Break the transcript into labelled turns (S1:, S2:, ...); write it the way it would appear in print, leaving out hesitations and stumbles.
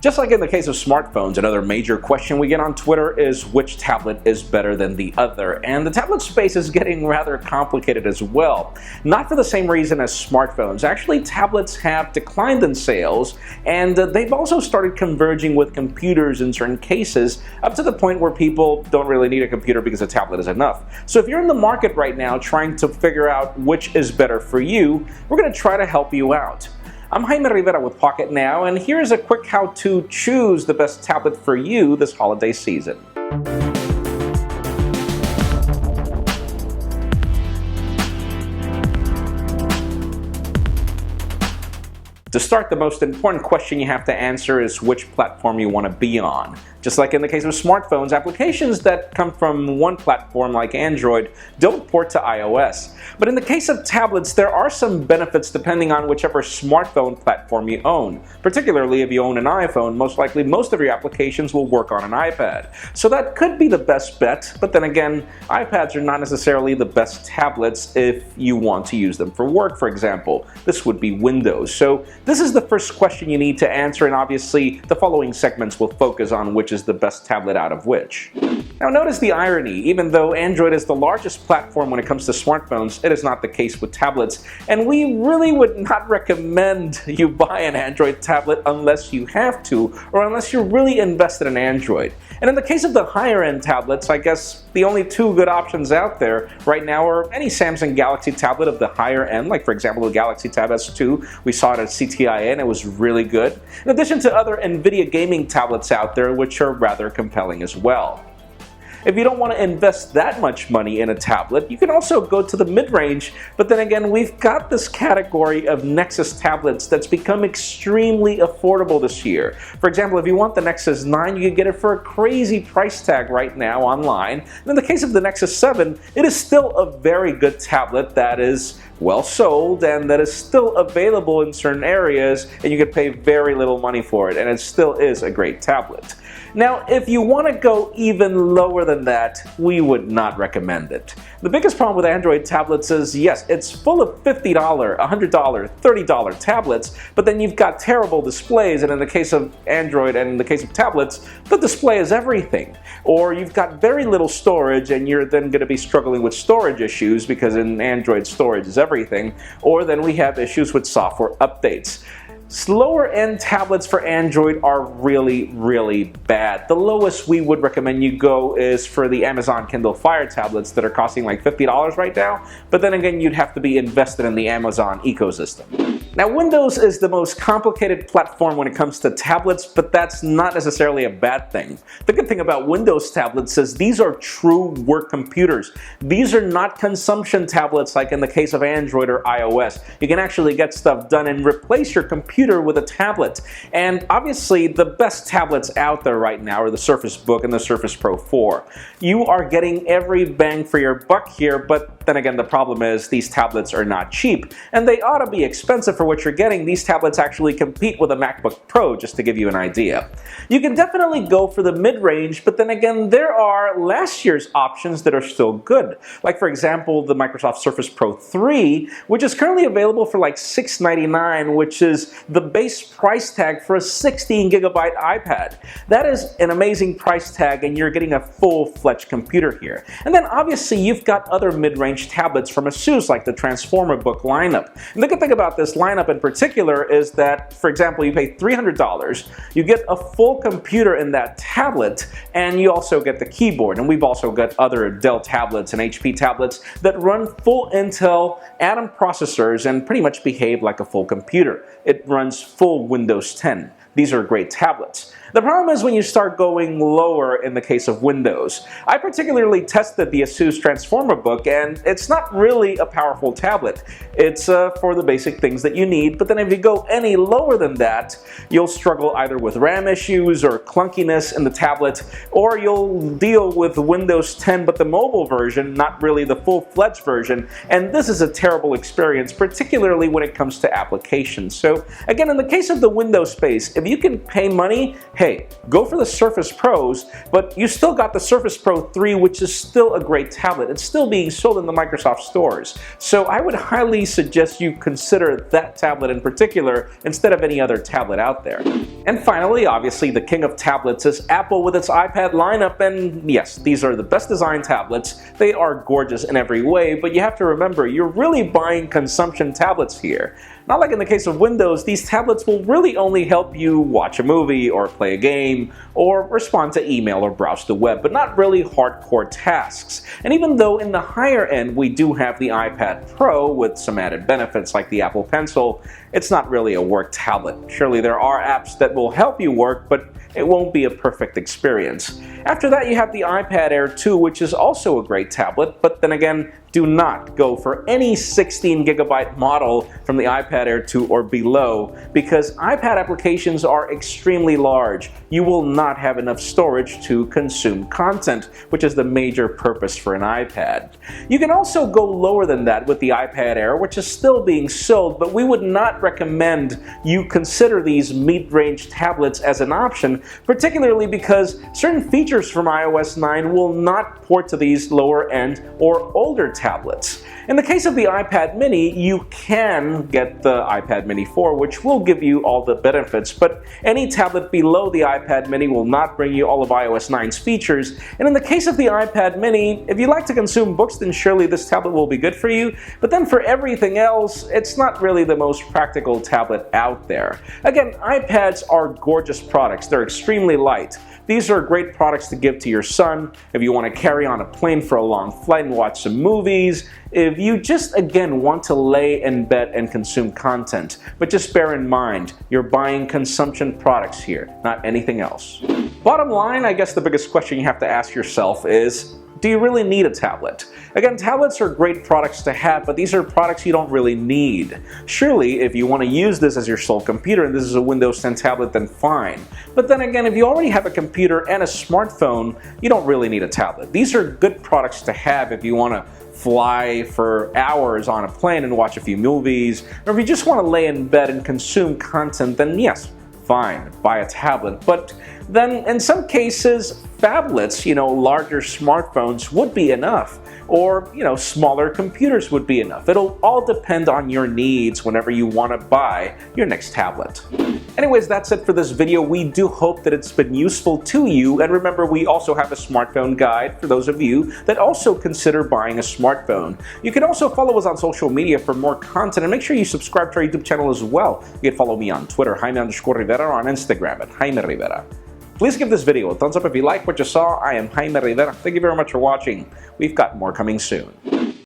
S1: Just like in the case of smartphones, another major question we get on Twitter is which tablet is better than the other, and the tablet space is getting rather complicated as well. Not for the same reason as smartphones. Actually, tablets have declined in sales, and they've also started converging with computers in certain cases, up to the point where people don't really need a computer because a tablet is enough. So if you're in the market right now trying to figure out which is better for you, we're going to try to help you out. I'm Jaime Rivera with Pocketnow, and here's a quick how to choose the best tablet for you this holiday season. To start, the most important question you have to answer is which platform you want to be on. Just like in the case of smartphones, applications that come from one platform like Android don't port to iOS. But in the case of tablets, there are some benefits depending on whichever smartphone platform you own. Particularly if you own an iPhone, most likely most of your applications will work on an iPad. So that could be the best bet, but then again, iPads are not necessarily the best tablets if you want to use them for work, for example. This would be Windows. So this is the first question you need to answer, and obviously the following segments will focus on which is the best tablet out of which. Now notice the irony. Even though Android is the largest platform when it comes to smartphones, it is not the case with tablets, and we really would not recommend you buy an Android tablet unless you have to, or unless you're really invested in Android. And in the case of the higher end tablets, I guess the only two good options out there right now are any Samsung Galaxy tablet of the higher end, like for example the Galaxy Tab S2. We saw it at CTIA and it was really good. In addition to other NVIDIA gaming tablets out there, which are rather compelling as well. If you don't want to invest that much money in a tablet, you can also go to the mid-range, but then again, we've got this category of Nexus tablets that's become extremely affordable this year. For example, if you want the Nexus 9, you can get it for a crazy price tag right now online. And in the case of the Nexus 7, it is still a very good tablet that is well sold and that is still available in certain areas, and you can pay very little money for it, and it still is a great tablet. Now, if you want to go even lower than that, we would not recommend it. The biggest problem with Android tablets is, yes, it's full of $50, $100, $30 tablets, but then you've got terrible displays, and in the case of Android and in the case of tablets, the display is everything. Or you've got very little storage, and you're then going to be struggling with storage issues because in Android storage is everything. Or then we have issues with software updates. Slower end tablets for Android are really, really bad. The lowest we would recommend you go is for the Amazon Kindle Fire tablets that are costing like $50 right now, but then again, you'd have to be invested in the Amazon ecosystem. Now, Windows is the most complicated platform when it comes to tablets, but that's not necessarily a bad thing. The good thing about Windows tablets is these are true work computers. These are not consumption tablets like in the case of Android or iOS. You can actually get stuff done and replace your computer with a tablet. And obviously the best tablets out there right now are the Surface Book and the Surface Pro 4. You are getting every bang for your buck here, but then again the problem is these tablets are not cheap, and they ought to be expensive for what you're getting. These tablets actually compete with a MacBook Pro, just to give you an idea. You can definitely go for the mid-range, but then again there are last year's options that are still good. Like for example the Microsoft Surface Pro 3, which is currently available for like $699, which is the base price tag for a 16GB iPad. That is an amazing price tag, and you're getting a full-fledged computer here. And then obviously you've got other mid-range tablets from ASUS like the Transformer Book lineup. And the good thing about this lineup in particular is that, for example, you pay $300, you get a full computer in that tablet, and you also get the keyboard. And we've also got other Dell tablets and HP tablets that run full Intel Atom processors and pretty much behave like a full computer. It runs full Windows 10. These are great tablets. The problem is when you start going lower in the case of Windows. I particularly tested the ASUS Transformer Book, and it's not really a powerful tablet. It's for the basic things that you need, but then if you go any lower than that, you'll struggle either with RAM issues or clunkiness in the tablet, or you'll deal with Windows 10 but the mobile version, not really the full-fledged version, and this is a terrible experience, particularly when it comes to applications. So again, in the case of the Windows space, If you can pay money, hey, go for the Surface Pros, but you still got the Surface Pro 3, which is still a great tablet. It's still being sold in the Microsoft stores. So I would highly suggest you consider that tablet in particular instead of any other tablet out there. And finally, obviously, the king of tablets is Apple with its iPad lineup, and yes, these are the best designed tablets. They are gorgeous in every way, but you have to remember, you're really buying consumption tablets here. Not like in the case of Windows, these tablets will really only help you watch a movie or play a game or respond to email or browse the web, but not really hardcore tasks. And even though in the higher end we do have the iPad Pro with some added benefits like the Apple Pencil, it's not really a work tablet. Surely there are apps that will help you work, but it won't be a perfect experience. After that, you have the iPad Air 2, which is also a great tablet, but then again, do not go for any 16GB model from the iPad Air 2 or below, because iPad applications are extremely large. You will not have enough storage to consume content, which is the major purpose for an iPad. You can also go lower than that with the iPad Air, which is still being sold, but we would not recommend you consider these mid-range tablets as an option, particularly because certain features from iOS 9 will not port to these lower-end or older tablets. In the case of the iPad mini, you can get the iPad mini 4, which will give you all the benefits, but any tablet below the iPad mini will not bring you all of iOS 9's features. And in the case of the iPad mini, if you like to consume books, then surely this tablet will be good for you, but then for everything else, it's not really the most practical tablet out there. Again, iPads are gorgeous products. They're extremely light. These are great products to give to your son if you want to carry on a plane for a long flight and watch some movies, if you just, again, want to lay in bed and consume content. But just bear in mind, you're buying consumption products here, not anything else. Bottom line, I guess the biggest question you have to ask yourself is, do you really need a tablet? Again, tablets are great products to have, but these are products you don't really need. Surely, if you want to use this as your sole computer and this is a Windows 10 tablet, then fine. But then again, if you already have a computer and a smartphone, you don't really need a tablet. These are good products to have if you want to fly for hours on a plane and watch a few movies, or if you just want to lay in bed and consume content, then yes, fine, buy a tablet. But then in some cases, phablets, larger smartphones would be enough, or smaller computers would be enough. It'll all depend on your needs whenever you want to buy your next tablet. Anyways, that's it for this video. We do hope that it's been useful to you, and remember, we also have a smartphone guide for those of you that also consider buying a smartphone. You can also follow us on social media for more content, and make sure you subscribe to our YouTube channel as well. You can follow me on Twitter, Jaime_Rivera, or on Instagram at Jaime Rivera. Please give this video a thumbs up if you like what you saw. I am Jaime Rivera. Thank you very much for watching. We've got more coming soon.